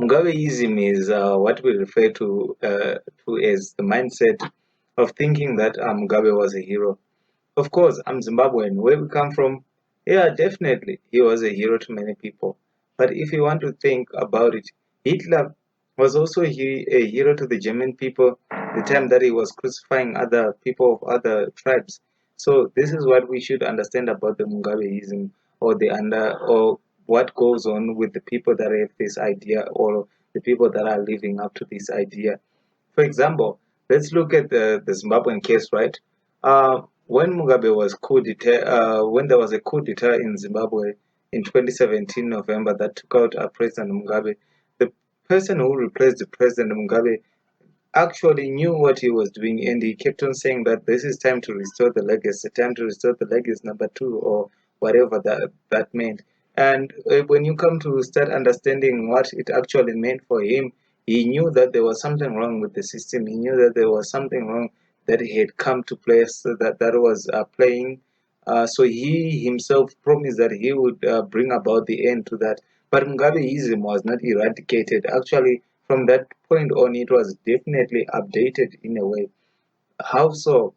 Mugabeism is what we refer to as the mindset of thinking that Mugabe was a hero. Of course, I'm Zimbabwean. Where we come from, yeah, definitely, he was a hero to many people. But if you want to think about it, Hitler was also a hero to the German people the time that he was crucifying other people of other tribes. So this is what we should understand about the Mugabeism or what goes on with the people that have this idea or the people that are living up to this idea. For example, let's look at the Zimbabwean case, right? When Mugabe was when there was a coup d'etat in Zimbabwe in 2017 November that took out President Mugabe, the person who replaced the President Mugabe actually knew what he was doing, and he kept on saying that this is time to restore the legacy, time to restore the legacy number two, or whatever that meant. And when you come to start understanding what it actually meant for him, he knew that there was something wrong with the system. He knew that there was something wrong that he had come to place that was playing. So he himself promised that he would bring about the end to that. But Mugabeism was not eradicated. Actually, from that point on, it was definitely updated in a way. How so?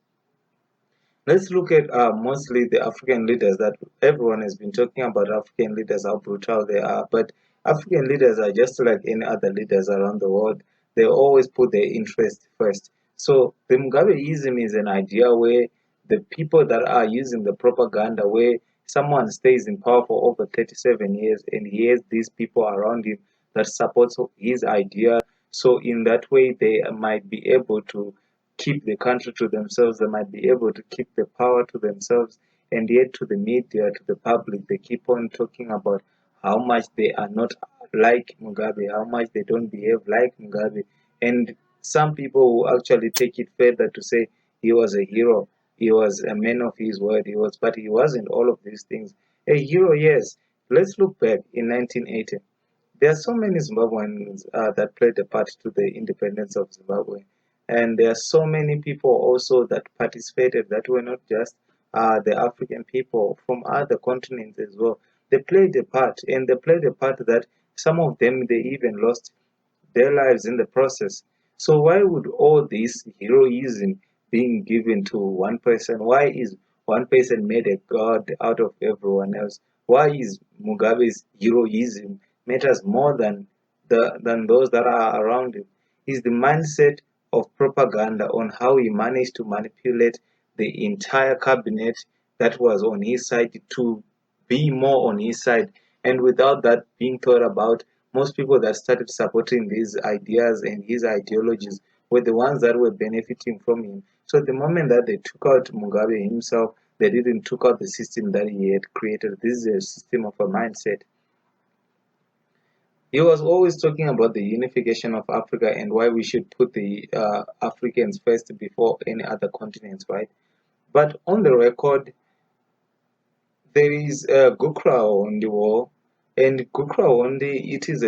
Let's look at mostly the African leaders that everyone has been talking about African leaders, how brutal they are. But African leaders are just like any other leaders around the world. They always put their interest first. So the Mugabeism is an idea where the people that are using the propaganda, where someone stays in power for over 37 years and he has these people around him that supports his idea. So in that way, they might be able to keep the country to themselves. They might be able to keep the power to themselves. And yet, to the media, to the public, they keep on talking about how much they are not like Mugabe, how much they don't behave like Mugabe. And some people will actually take it further to say he was a hero, he was a man of his word, but he wasn't all of these things. A hero, yes. Let's look back in 1980. There are so many Zimbabweans that played a part to the independence of Zimbabwe. And there are so many people also that participated that were not just the African people from other continents as well. They played a part, and they played a part that some of them they even lost their lives in the process. So why would all this heroism being given to one person? Why is one person made a god out of everyone else? Why is Mugabe's heroism matters more than those that are around him? Is the mindset of propaganda on how he managed to manipulate the entire cabinet that was on his side to be more on his side, and without that being thought about, most people that started supporting these ideas and his ideologies were the ones that were benefiting from him. So the moment that they took out Mugabe himself, they didn't took out the system that he had created. This is a system of a mindset. He was always talking about the unification of Africa and why we should put the Africans first before any other continents, right? But on the record, there is Gukra on the wall, and Gukra only it is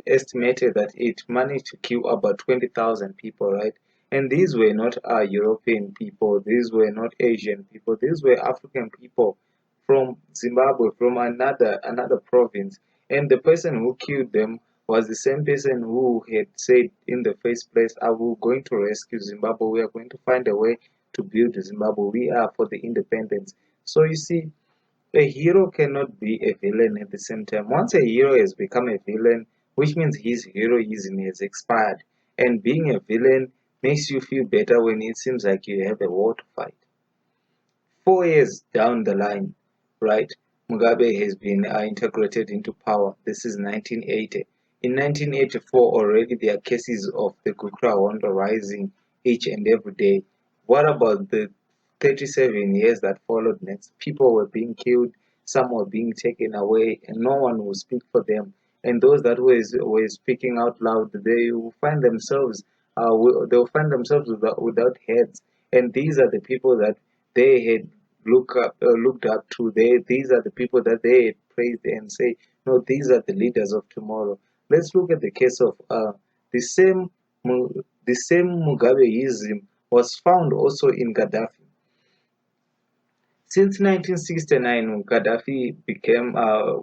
estimated that it managed to kill about 20,000 people, right? And these were not European people, these were not Asian people, these were African people from Zimbabwe, from another province. And the person who killed them was the same person who had said in the first place, "Are we going to rescue Zimbabwe? We are going to find a way to build Zimbabwe. We are for the independence." So you see, a hero cannot be a villain at the same time. Once a hero has become a villain, which means his heroism has expired. And being a villain makes you feel better when it seems like you have a war to fight. 4 years down the line, right, Mugabe has been integrated into power. This is 1980. In 1984, already there are cases of the Gukra rising each and every day. What about the 37 years that followed next? People were being killed, some were being taken away, and no one would speak for them. And those that were speaking out loud, they will find themselves without heads. And these are the people that they had looked up to. These are the people that they had praised and say, no, these are the leaders of tomorrow. Let's look at the case of the same the same Mugabeism was found also in Gaddafi. Since 1969, Gaddafi became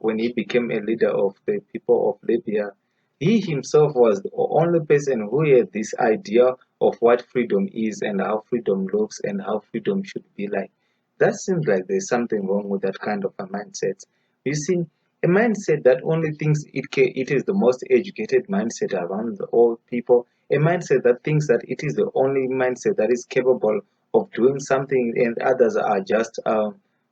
when he became a leader of the people of Libya. He himself was the only person who had this idea of what freedom is and how freedom looks and how freedom should be like. That seems like there's something wrong with that kind of a mindset. You see, a mindset that only thinks it is the most educated mindset around all people, a mindset that thinks that it is the only mindset that is capable of doing something and others are just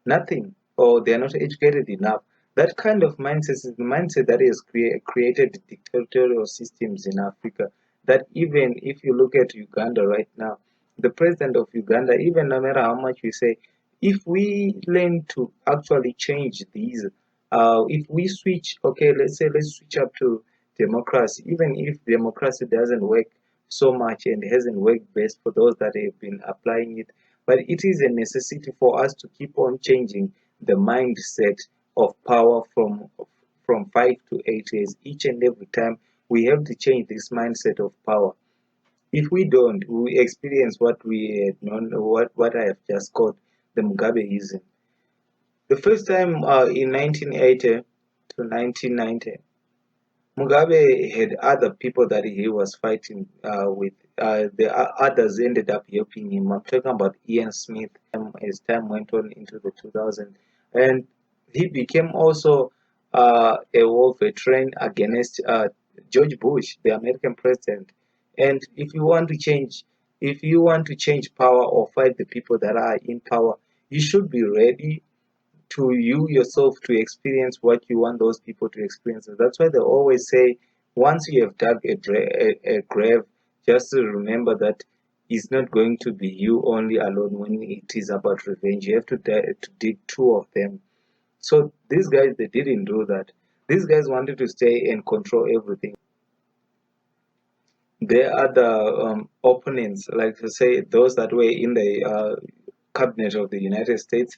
nothing, or they are not educated enough. That kind of mindset is the mindset that has created dictatorial systems in Africa. That even if you look at Uganda right now, the president of Uganda, even no matter how much we say, if we learn to actually change these, if we switch, okay, let's switch up to democracy, even if democracy doesn't work so much and hasn't worked best for those that have been applying it, but it is a necessity for us to keep on changing the mindset of power from 5 to 8 years. Each and every time we have to change this mindset of power. If we don't, we experience what we had known, what I have just called the Mugabeism. The first time in 1980 to 1990, Mugabe had other people that he was fighting with. The others ended up helping him. I'm talking about Ian Smith as time went on into the 2000s. And he became also a war veteran against George Bush, the American president. And if you want to change power or fight the people that are in power, you should be ready to you yourself to experience what you want those people to experience. And that's why they always say, once you have dug a grave, just to remember that it's not going to be you only alone when it is about revenge. You have to dig two of them. So these guys, they didn't do that. These guys wanted to stay and control everything. There are the opponents, like to say those that were in the cabinet of the United States,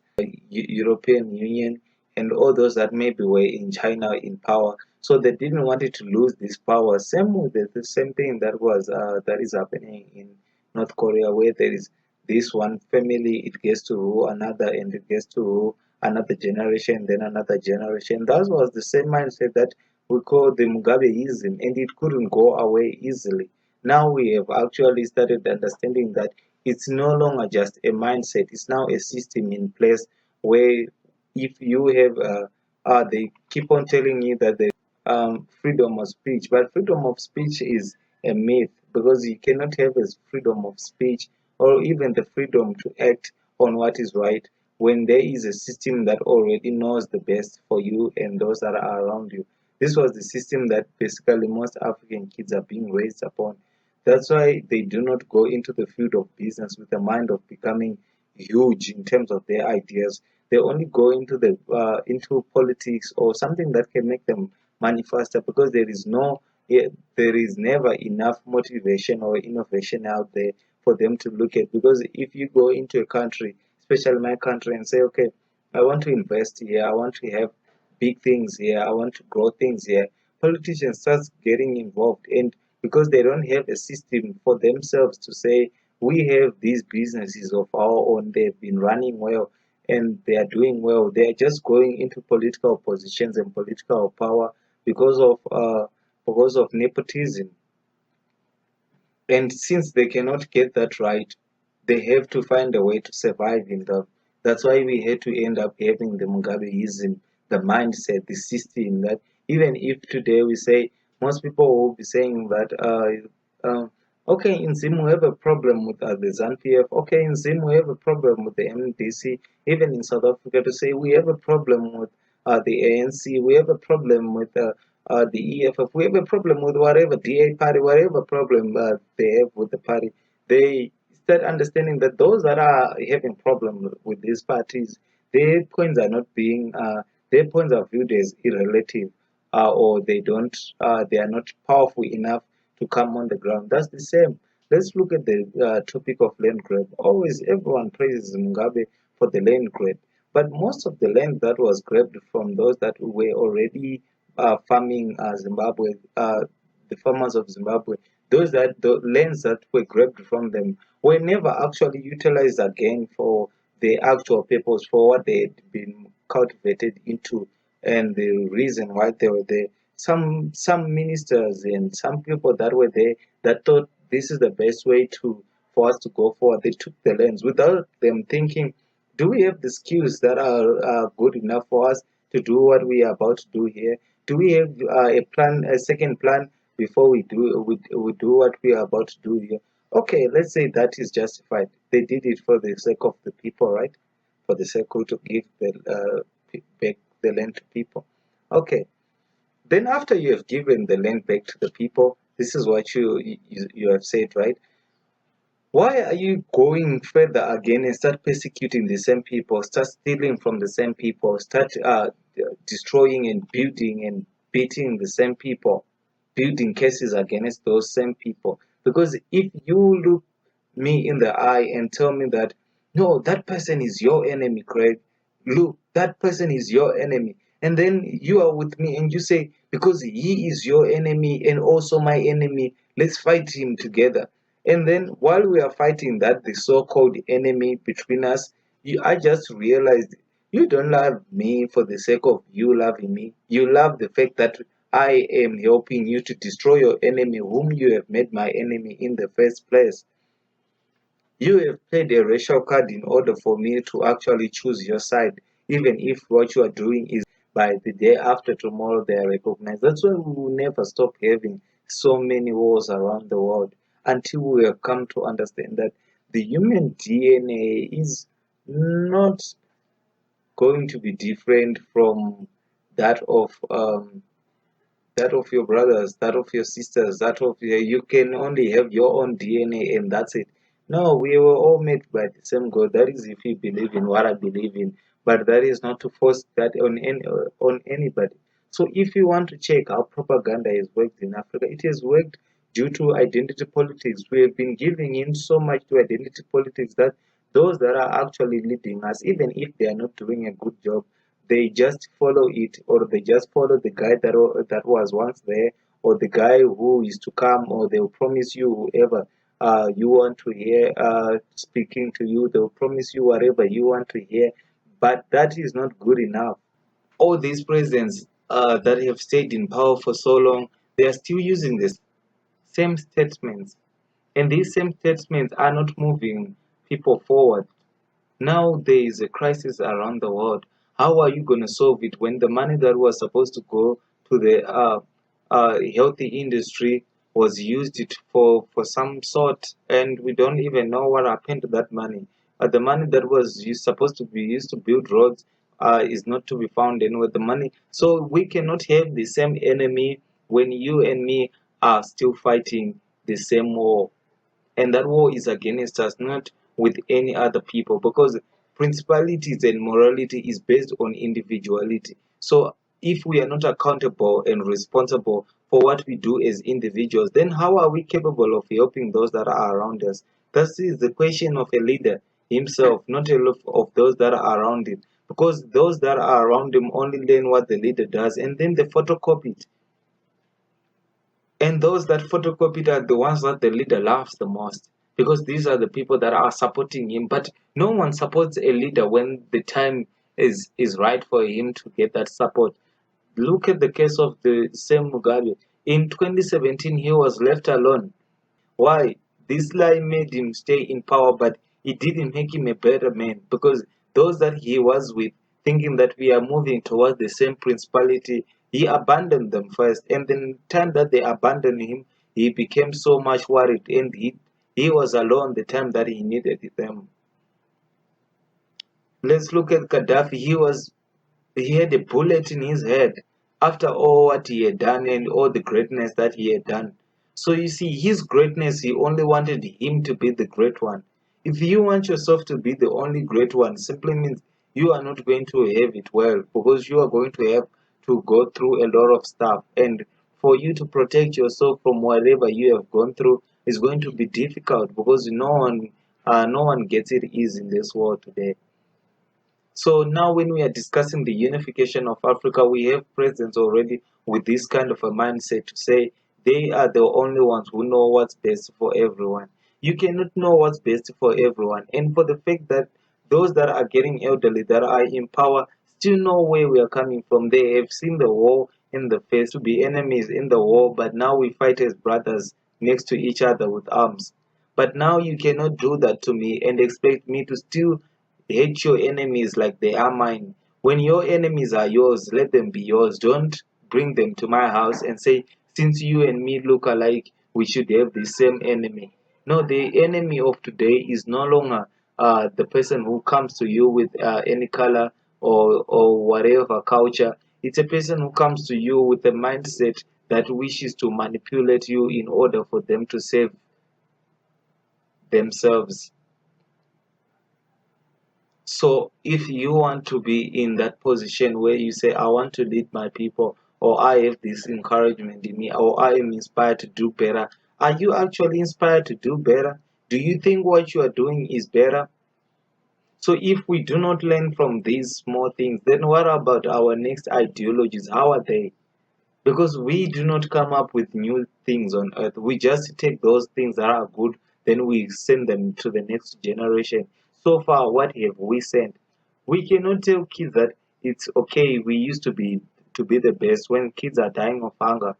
European Union, and all those that maybe were in China in power. So they didn't want it to lose this power. Same with the same thing that is happening in North Korea, where there is this one family, it gets to rule another, and it gets to rule another generation, then another generation. That was the same mindset that we call the Mugabeism, and it couldn't go away easily. Now we have actually started understanding that it's no longer just a mindset, it's now a system in place where if you have, they keep on telling you that the freedom of speech, but freedom of speech is a myth because you cannot have a freedom of speech or even the freedom to act on what is right when there is a system that already knows the best for you and those that are around you. This was the system that basically most African kids are being raised upon. That's why they do not go into the field of business with a mind of becoming huge in terms of their ideas. They only go into politics or something that can make them money faster because there is never enough motivation or innovation out there for them to look at. Because if you go into a country, especially my country, and say, okay, I want to invest here, I want to have big things here, I want to grow things here, politicians start getting involved, and because they don't have a system for themselves to say, we have these businesses of our own, they've been running well and they are doing well. They are just going into political positions and political power because of nepotism. And since they cannot get that right, they have to find a way to survive in them. That's why we had to end up having the Mugabeism, the mindset, the system that even if today we say, most people will be saying that, okay, in Zim we have a problem with the ZANPF, okay, in Zim we have a problem with the MDC, even in South Africa to say we have a problem with the ANC, we have a problem with the EFF, we have a problem with whatever DA party, whatever problem they have with the party, they start understanding that those that are having problem with these parties, their points are not being, their points are viewed as irrelative, or they are not powerful enough to come on the ground. That's the same. Let's look at the topic of land grab. Always everyone praises Mugabe for the land grab, but most of the land that was grabbed from those that were already farming Zimbabwe, the farmers of Zimbabwe, the lands that were grabbed from them were never actually utilized again for the actual purpose for what they had been cultivated into and the reason why they were there. some ministers and some people that were there that thought this is the best way to for us to go forward. They took the lands without them thinking, do we have the skills that are good enough for us to do what we are about to do here? Do we have a plan, a second plan before we do what we are about to do here? Okay, let's say that is justified. They did it for the sake of the people, right? For the sake of to give the back the land to people. Okay, then after you have given the land back to the people, this is what you have said, right? Why are you going further again and start persecuting the same people, start stealing from the same people, start destroying and building and beating the same people, building cases against those same people? Because if you look me in the eye and tell me that, no, that person is your enemy, Craig, look, that person is your enemy, and then you are with me and you say, because he is your enemy and also my enemy, let's fight him together. And then while we are fighting that the so-called enemy between us, I just realized you don't love me for the sake of you loving me. You love the fact that I am helping you to destroy your enemy, whom you have made my enemy in the first place. You have played a racial card in order for me to actually choose your side, even if what you are doing is by the day after tomorrow they are recognized. That's why we will never stop having so many wars around the world until we have come to understand that the human DNA is not going to be different from that of your brothers, that of your sisters, that of your, you can only have your own DNA and that's it. No, we were all made by the same God. That is if you believe in what I believe in, but that is not to force that on anybody. So if you want to check how propaganda has worked in Africa, it has worked due to identity politics. We have been giving in so much to identity politics that those that are actually leading us, even if they are not doing a good job, they just follow it, or they just follow the guy that was once there, or the guy who is to come, or they'll promise you whoever you want to hear speaking to you, they'll promise you whatever you want to hear, but that is not good enough. All these presidents that have stayed in power for so long, they are still using the same statements, and these same statements are not moving people forward. Now there is a crisis around the world. How are you going to solve it when the money that was supposed to go to the healthy industry was used it for some sort, and we don't even know what happened to that money? The money that was supposed to be used to build roads is not to be found anywhere. The money, so we cannot have the same enemy when you and me are still fighting the same war, and that war is against us, not with any other people, because principalities and morality is based on individuality. So if we are not accountable and responsible for what we do as individuals, then how are we capable of helping those that are around us? That is the question of a leader himself, not a lot of those that are around him, because those that are around him only learn what the leader does and then they photocopy it, and those that photocopied are the ones that the leader loves the most, because these are the people that are supporting him. But no one supports a leader when the time is right for him to get that support. Look at the case of the same Mugabe. In 2017, he was left alone. Why? This lie made him stay in power, but it didn't make him a better man, because those that he was with, thinking that we are moving towards the same principality, he abandoned them first. And the time that they abandoned him, he became so much worried, and he was alone the time that he needed them. Let's look at Gaddafi. He had a bullet in his head after all what he had done and all the greatness that he had done. So you see, his greatness, he only wanted him to be the great one. If you want yourself to be the only great one, simply means you are not going to have it well, because you are going to have to go through a lot of stuff. And for you to protect yourself from whatever you have gone through is going to be difficult, because no one gets it easy in this world today. So now when we are discussing the unification of Africa, we have presidents already with this kind of a mindset to say they are the only ones who know what's best for everyone. You cannot know what's best for everyone. And for the fact that those that are getting elderly, that are in power, still know where we are coming from. They have seen the war in the face, to be enemies in the war, but now we fight as brothers next to each other with arms. But now you cannot do that to me and expect me to still hate your enemies like they are mine. When your enemies are yours, let them be yours. Don't bring them to my house and say, since you and me look alike, we should have the same enemy. No, the enemy of today is no longer the person who comes to you with any color or whatever culture. It's a person who comes to you with a mindset that wishes to manipulate you in order for them to save themselves. So if you want to be in that position where you say, I want to lead my people, or I have this encouragement in me, or I am inspired to do better, are you actually inspired to do better? Do you think what you are doing is better? So if we do not learn from these small things, then what about our next ideologies? How are they? Because we do not come up with new things on earth. We just take those things that are good, then we send them to the next generation. So far, what have we sent? We cannot tell kids that it's okay. We used to be the best when kids are dying of hunger.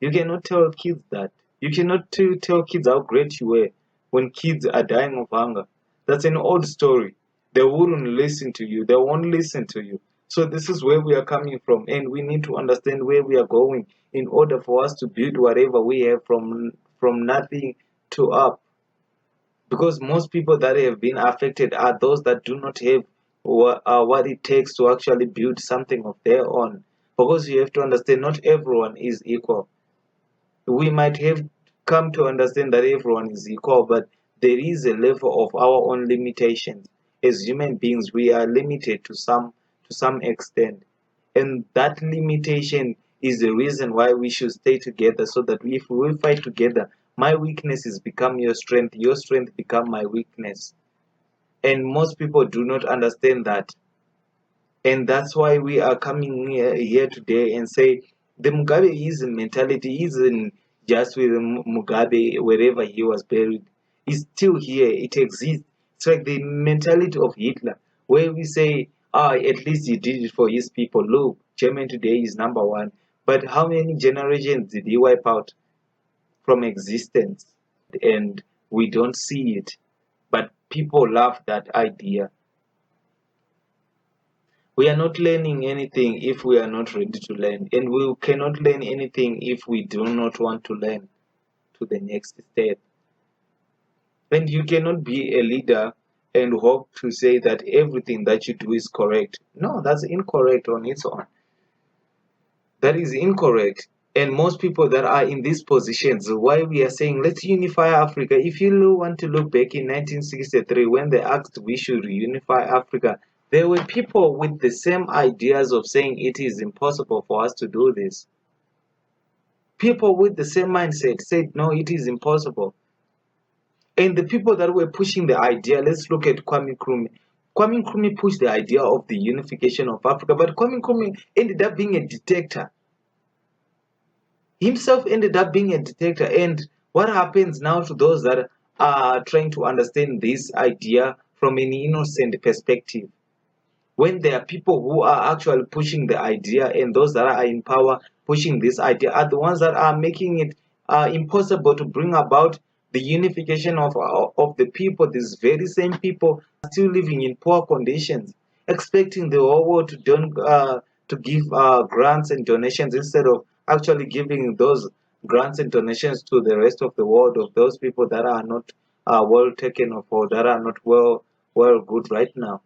You cannot tell kids that. You cannot tell kids how great you were when kids are dying of hunger. That's an old story. They wouldn't listen to you. They won't listen to you. So this is where we are coming from, and we need to understand where we are going in order for us to build whatever we have from nothing to up. Because most people that have been affected are those that do not have what it takes to actually build something of their own. Because you have to understand, not everyone is equal. We might have come to understand that everyone is equal, but there is a level of our own limitations. As human beings, we are limited to some extent. And that limitation is the reason why we should stay together, so that if we fight together, my weaknesses become your strength become my weakness. And most people do not understand that. And that's why we are coming here today and say the Mugabeism mentality isn't just with Mugabe wherever he was buried. It's still here. It exists. It's like the mentality of Hitler, where we say, at least he did it for his people. Look, Germany today is number one. But how many generations did he wipe out from existence? And we don't see it. But people love that idea. We are not learning anything if we are not ready to learn, and we cannot learn anything if we do not want to learn to the next step. And you cannot be a leader and hope to say that everything that you do is correct. No, that's incorrect on its own. That is incorrect. And most people that are in these positions, why we are saying let's unify Africa. If you want to look back in 1963, when they asked we should reunify Africa, there were people with the same ideas of saying it is impossible for us to do this. People with the same mindset said no, it is impossible. And the people that were pushing the idea, let's look at Kwame Nkrumah. Kwame Nkrumah pushed the idea of the unification of Africa, but Kwame Nkrumah ended up being a dictator. Himself ended up being a dictator. And what happens now to those that are trying to understand this idea from an innocent perspective? When there are people who are actually pushing the idea, and those that are in power pushing this idea are the ones that are making it impossible to bring about the unification of the people. These very same people are still living in poor conditions, expecting the whole world to give grants and donations instead of actually giving those grants and donations to the rest of the world, of those people that are not well taken of, or that are not well good right now.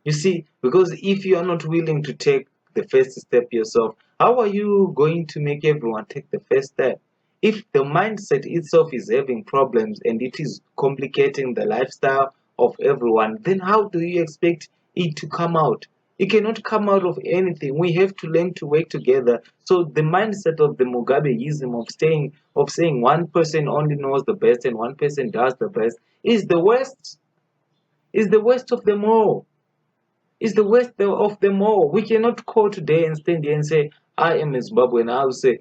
You see, because if you are not willing to take the first step yourself, how are you going to make everyone take the first step? If the mindset itself is having problems and it is complicating the lifestyle of everyone, then how do you expect it to come out? It cannot come out of anything. We have to learn to work together. So the mindset of the Mugabeism of saying one person only knows the best and one person does the best is the worst. Is the worst of them all. Is the worst of them all. We cannot call today and stand here and say, I am a Zimbabwean. I will say,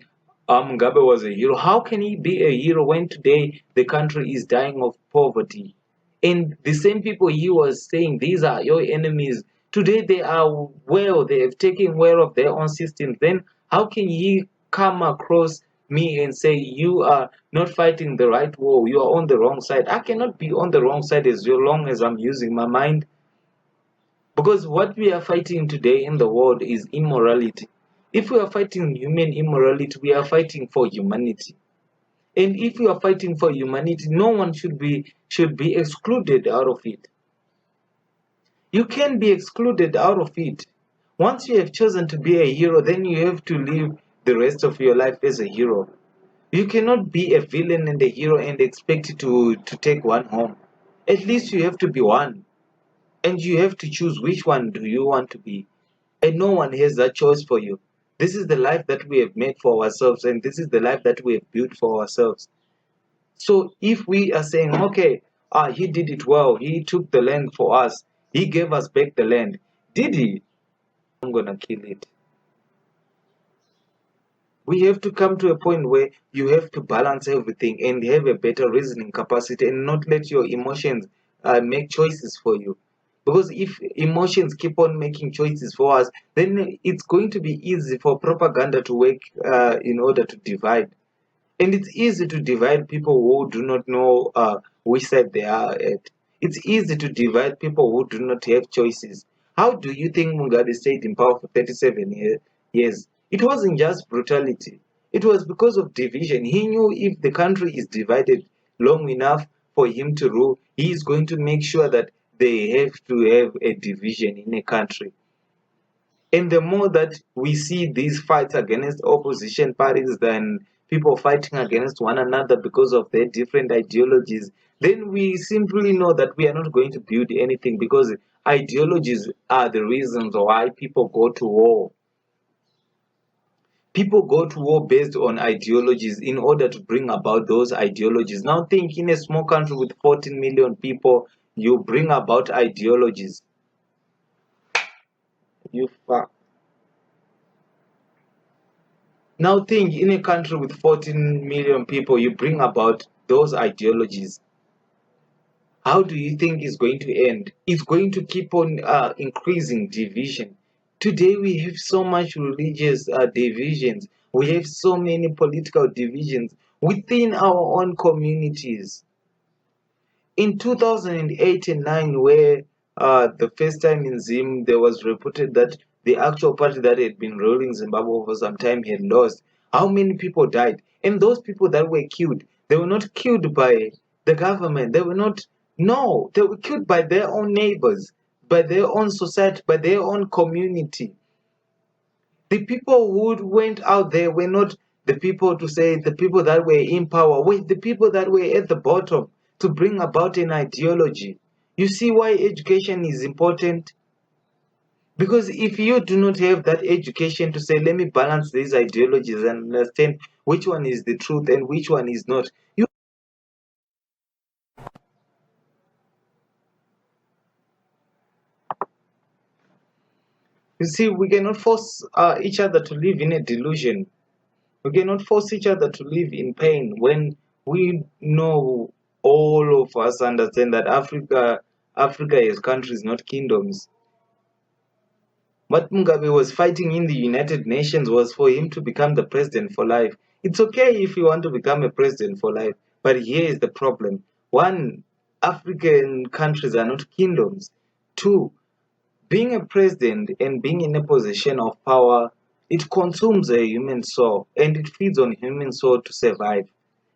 Mugabe was a hero. How can he be a hero when today the country is dying of poverty? And the same people he was saying, these are your enemies, Today they are well, they have taken well of their own systems. Then how can he come across me and say you are not fighting the right war, you are on the wrong side? I cannot be on the wrong side as long as I'm using my mind. Because what we are fighting today in the world is immorality. If we are fighting human immorality, we are fighting for humanity. And if we are fighting for humanity, no one should be excluded out of it. You can be excluded out of it. Once you have chosen to be a hero, then you have to live the rest of your life as a hero. You cannot be a villain and a hero and expect to take one home. At least you have to be one. And you have to choose which one do you want to be. And no one has that choice for you. This is the life that we have made for ourselves, and this is the life that we have built for ourselves. So if we are saying, okay, he did it well, he took the land for us, he gave us back the land. Did he? I'm gonna kill it. We have to come to a point where you have to balance everything and have a better reasoning capacity and not let your emotions make choices for you. Because if emotions keep on making choices for us, then it's going to be easy for propaganda to work in order to divide. And it's easy to divide people who do not know which side they are at. It's easy to divide people who do not have choices. How do you think Mugabe stayed in power for 37 years? It wasn't just brutality. It was because of division. He knew if the country is divided long enough for him to rule, he is going to make sure that they have to have a division in a country. And the more that we see these fights against opposition parties than people fighting against one another because of their different ideologies, then we simply know that we are not going to build anything, because ideologies are the reasons why people go to war. People go to war based on ideologies in order to bring about those ideologies. Now think, in a small country with 14 million people, you bring about ideologies. You fuck. Now think, in a country with 14 million people, you bring about those ideologies. How do you think it's going to end? It's going to keep on increasing division. Today we have so much religious divisions. We have so many political divisions within our own communities. In 2008 and 9, where the first time in Zim, there was reported that the actual party that had been ruling Zimbabwe for some time had lost. How many people died? And those people that were killed, they were not killed by the government. They were not, no, they were killed by their own neighbors, by their own society, by their own community. The people who went out there were not the people to say the people that were in power, were the people that were at the bottom to bring about an ideology. You see why education is important? Because if you do not have that education to say, let me balance these ideologies and understand which one is the truth and which one is not, you see, we cannot force each other to live in a delusion. We cannot force each other to live in pain when we know, all of us understand that Africa is countries, not kingdoms. What Mugabe was fighting in the United Nations was for him to become the president for life. It's okay if you want to become a president for life, but here is the problem. One, African countries are not kingdoms. Two, being a president and being in a position of power, it consumes a human soul and it feeds on human soul to survive.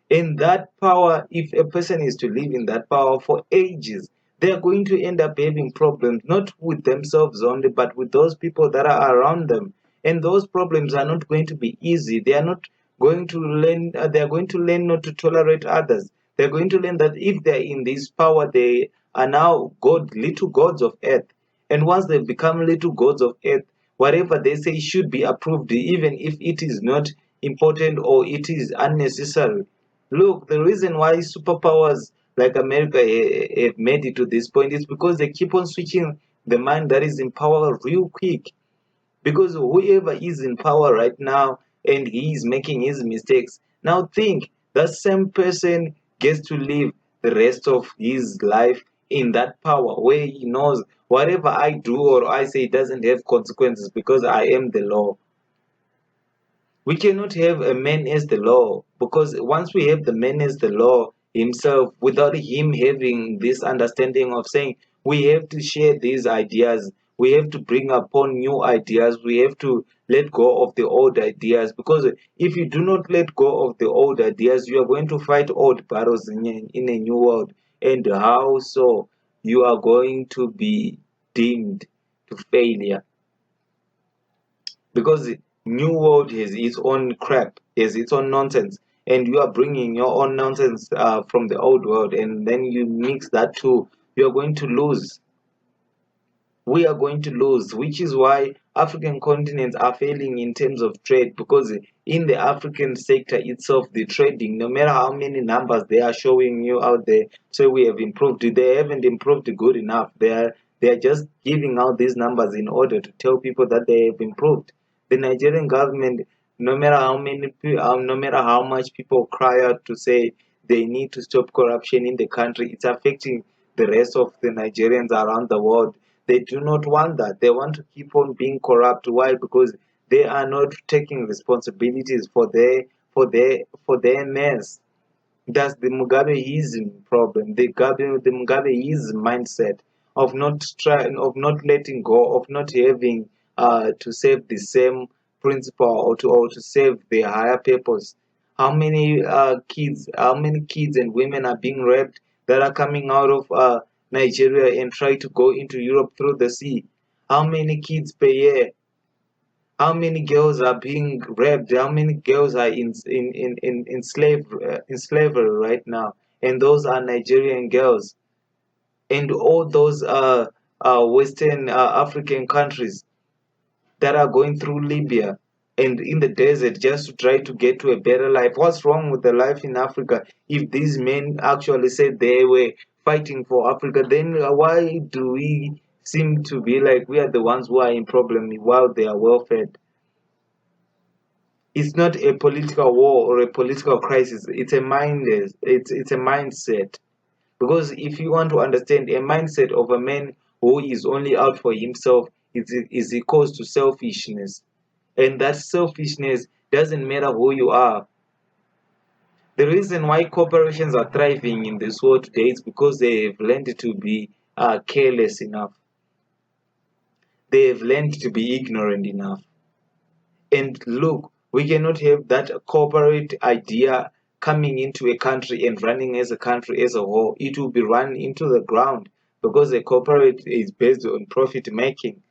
In that power, if a person is to live in that power for ages, they are going to end up having problems, not with themselves only, but with those people that are around them. And those problems are not going to be easy. They are not going to learn, they are going to learn not to tolerate others. They're going to learn that if they're in this power, they are now little gods of earth. And once they become little gods of earth, whatever they say should be approved, even if it is not important or it is unnecessary. Look, the reason why superpowers like America have made it to this point is because they keep on switching the mind that is in power real quick. Because whoever is in power right now and he is making his mistakes, now think that same person gets to live the rest of his life in that power where he knows whatever I do or I say doesn't have consequences because I am the law. We cannot have a man as the law, because once we have the man as the law himself, without him having this understanding of saying we have to share these ideas, we have to bring upon new ideas, we have to let go of the old ideas, because if you do not let go of the old ideas, you are going to fight old battles in a new world. And how so? You are going to be deemed to failure, because new world has its own crap, has its own nonsense, and you are bringing your own nonsense from the old world, and then you mix that too. You are going to lose. We are going to lose, which is why African continents are failing in terms of trade, because in the African sector itself, the trading, no matter how many numbers they are showing you out there, so we have improved, they haven't improved good enough. They are just giving out these numbers in order to tell people that they have improved. The Nigerian government, no matter how much people cry out to say they need to stop corruption in the country, it's affecting the rest of the Nigerians around the world. They do not want that. They want to keep on being corrupt. Why? Because they are not taking responsibilities for their mess. That's the Mugabeism problem. The Mugabeism mindset of not letting go, of not having to save the same principle, or to save the higher purpose. How many kids and women are being raped that are coming out of Nigeria and try to go into Europe through the sea? How many kids per year? How many girls are being raped? How many girls are in slavery right now? And those are Nigerian girls. And all those Western African countries that are going through Libya and in the desert just to try to get to a better life. What's wrong with the life in Africa? If these men actually said they were fighting for Africa, then why do we seem to be like we are the ones who are in problem while they are well fed? It's not a political war or a political crisis. It's a mindset. Because if you want to understand a mindset of a man who is only out for himself, is equals to selfishness. And that selfishness doesn't matter who you are. The reason why corporations are thriving in this world today is because they have learned to be careless enough. They have learned to be ignorant enough. And look, we cannot have that corporate idea coming into a country and running as a country as a whole. It will be run into the ground, because a corporate is based on profit making.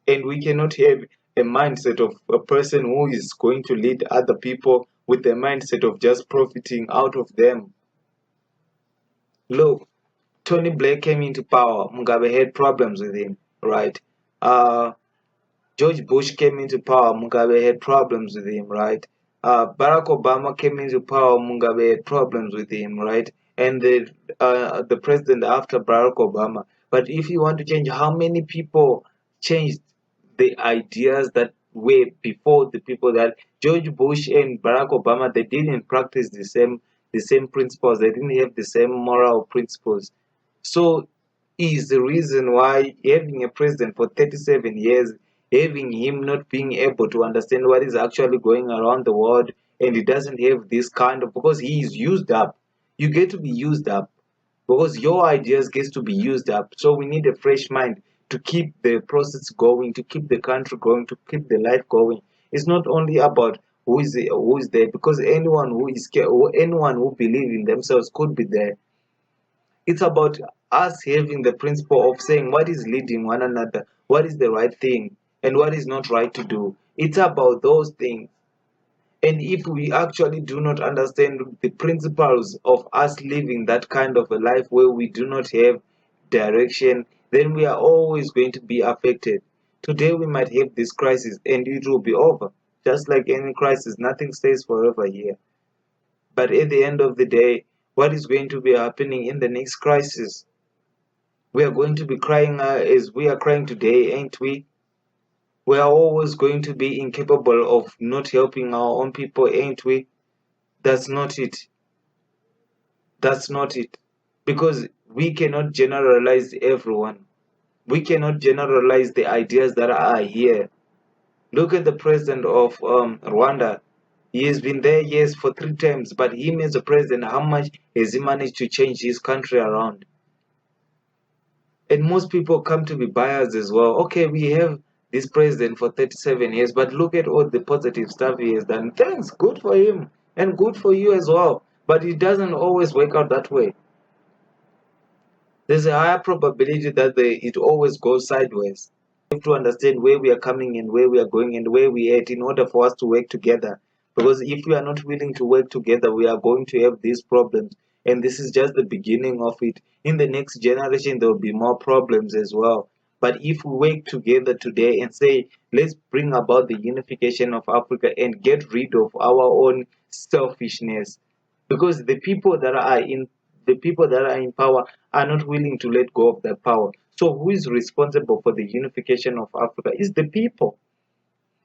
And we cannot have a mindset of a person who is going to lead other people with the mindset of just profiting out of them. Look, Tony Blair came into power. Mugabe had problems with him, right? Uh, George Bush came into power, Mugabe had problems with him, right? Barack Obama came into power, Mugabe had problems with him, right? And the president after Barack Obama. But if you want to change, how many people changed the ideas that were before the people that George Bush and Barack Obama, they didn't practice the same principles, they didn't have the same moral principles. So is the reason why having a president for 37 years, having him not being able to understand what is actually going around the world, and he doesn't have this kind of, because he is used up. You get to be used up because your ideas gets to be used up. So we need a fresh mind to keep the process going, to keep the country going, to keep the life going. It's not only about who is there, because anyone who is anyone who believes in themselves could be there. It's about us having the principle of saying what is leading one another, what is the right thing, and what is not right to do. It's about those things. And if we actually do not understand the principles of us living that kind of a life where we do not have direction, then we are always going to be affected. Today we might have this crisis and it will be over. Just like any crisis, nothing stays forever here. But at the end of the day, what is going to be happening in the next crisis? We are going to be crying as we are crying today, ain't we? We are always going to be incapable of not helping our own people, ain't we? That's not it. That's not it. Because we cannot generalize everyone. We cannot generalize the ideas that are here. Look at the president of Rwanda. He has been there, yes, for 3 terms, but him as a president, how much has he managed to change his country around? And most people come to be biased as well. Okay, we have this president for 37 years, but look at all the positive stuff he has done. Thanks, good for him, and good for you as well. But it doesn't always work out that way. There's a higher probability that it always goes sideways. We have to understand where we are coming and where we are going and where we are at in order for us to work together. Because if we are not willing to work together, we are going to have these problems. And this is just the beginning of it. In the next generation, there will be more problems as well. But if we work together today and say, let's bring about the unification of Africa and get rid of our own selfishness, because the people that are in power are not willing to let go of their power. So who is responsible for the unification of Africa? Is the people.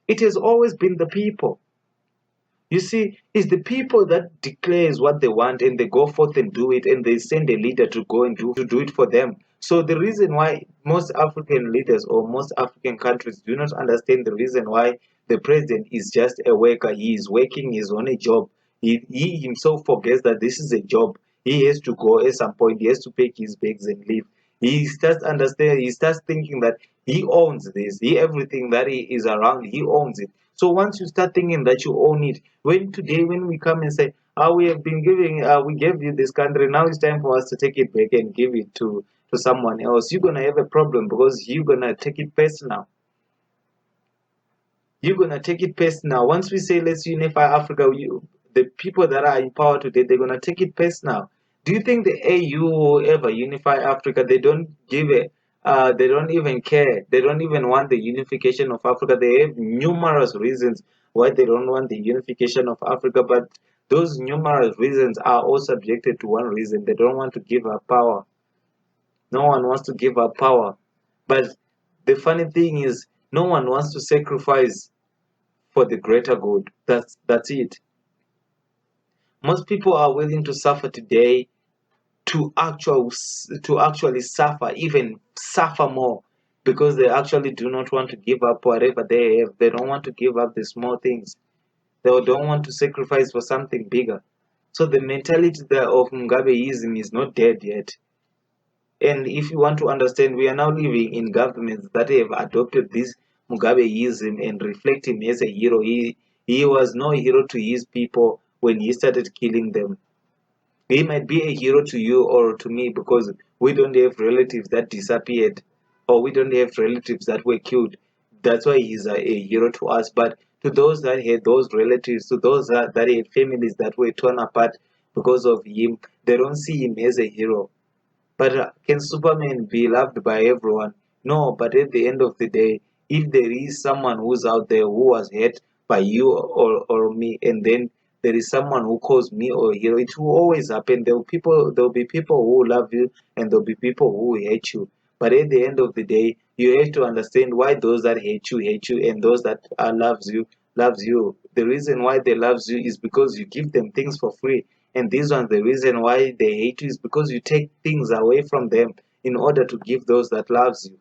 It has always been the people. You see, it's the people that declares what they want and they go forth and do it, and they send a leader to go and do it for them. So the reason why most African leaders or most African countries do not understand the reason why the president is just a worker, he is working, he's on a job. He himself forgets that this is a job. He has to go at some point, he has to pack his bags and leave. He starts thinking that he owns this, he everything that he is around, he owns it. So once you start thinking that you own it, when we come and say, we have been we gave you this country, now it's time for us to take it back and give it to someone else, you're gonna have a problem because you're gonna take it personal. You're gonna take it personal. Once we say let's unify Africa, the people that are in power today, they're gonna take it personal. Do you think the AU will ever unify Africa? They don't give it. They don't even care. They don't even want the unification of Africa. They have numerous reasons why they don't want the unification of Africa, but those numerous reasons are all subjected to one reason. They don't want to give up power. No one wants to give up power. But the funny thing is, no one wants to sacrifice for the greater good. That's it. Most people are willing to suffer today to actually suffer, even suffer more, because they actually do not want to give up whatever they have. They don't want to give up the small things. They don't want to sacrifice for something bigger. So the mentality there of Mugabeism is not dead yet. And if you want to understand, we are now living in governments that have adopted this Mugabeism and reflect him as a hero. He was no hero to his people when he started killing them. He might be a hero to you or to me because we don't have relatives that disappeared or we don't have relatives that were killed. That's why he's a hero to us. But to those that had those relatives, to those that had families that were torn apart because of him, they don't see him as a hero. But can Superman be loved by everyone? No, but at the end of the day, if there is someone who's out there who was hurt by you or me, and then there is someone who calls me or a hero, it will always happen. There will be people who love you and there will be people who hate you. But at the end of the day, you have to understand why those that hate you, and those that loves you. The reason why they loves you is because you give them things for free. And this one, the reason why they hate you is because you take things away from them in order to give those that loves you.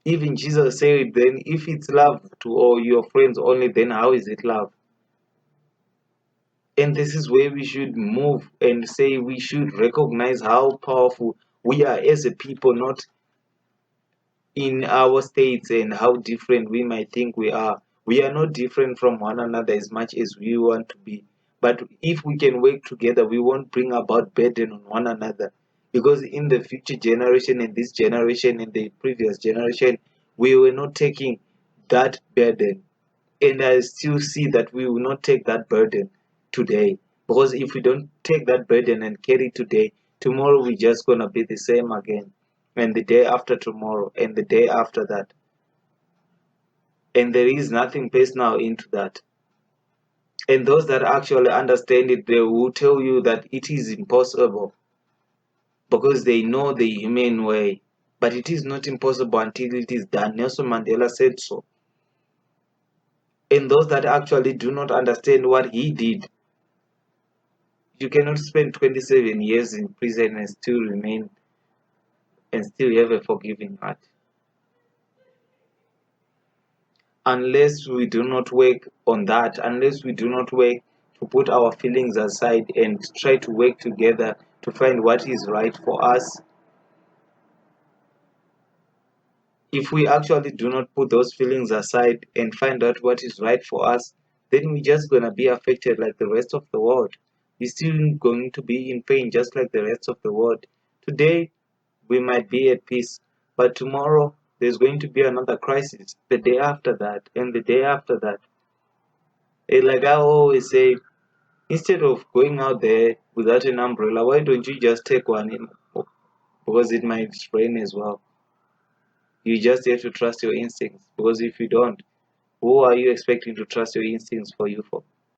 Even Jesus said, then if it's love to all your friends only, then how is it love? And this is where we should move and say we should recognize how powerful we are as a people, not in our states and how different we might think we are. We are not different from one another as much as we want to be. But if we can work together, we won't bring about burden on one another. Because in the future generation, in this generation, in the previous generation, we were not taking that burden. And I still see that we will not take that burden today. Because if we don't take that burden and carry it today, tomorrow we're just going to be the same again. And the day after tomorrow, and the day after that. And there is nothing personal into that. And those that actually understand it, they will tell you that it is impossible because they know the human way. But it is not impossible until it is done. Nelson Mandela said so. And those that actually do not understand what he did, You cannot spend 27 years in prison and still have a forgiving heart. Unless we do not work on that, unless we do not work to put our feelings aside and try to work together to find what is right for us, if we actually do not put those feelings aside and find out what is right for us, then we're just going to be affected like the rest of the world. We're still going to be in pain just like the rest of the world. Today, we might be at peace, but tomorrow there's going to be another crisis, the day after that, and the day after that. Like I always say, instead of going out there without an umbrella, why don't you just take one in? Because it might rain as well. You just have to trust your instincts, because if you don't, who are you expecting to trust your instincts for you for?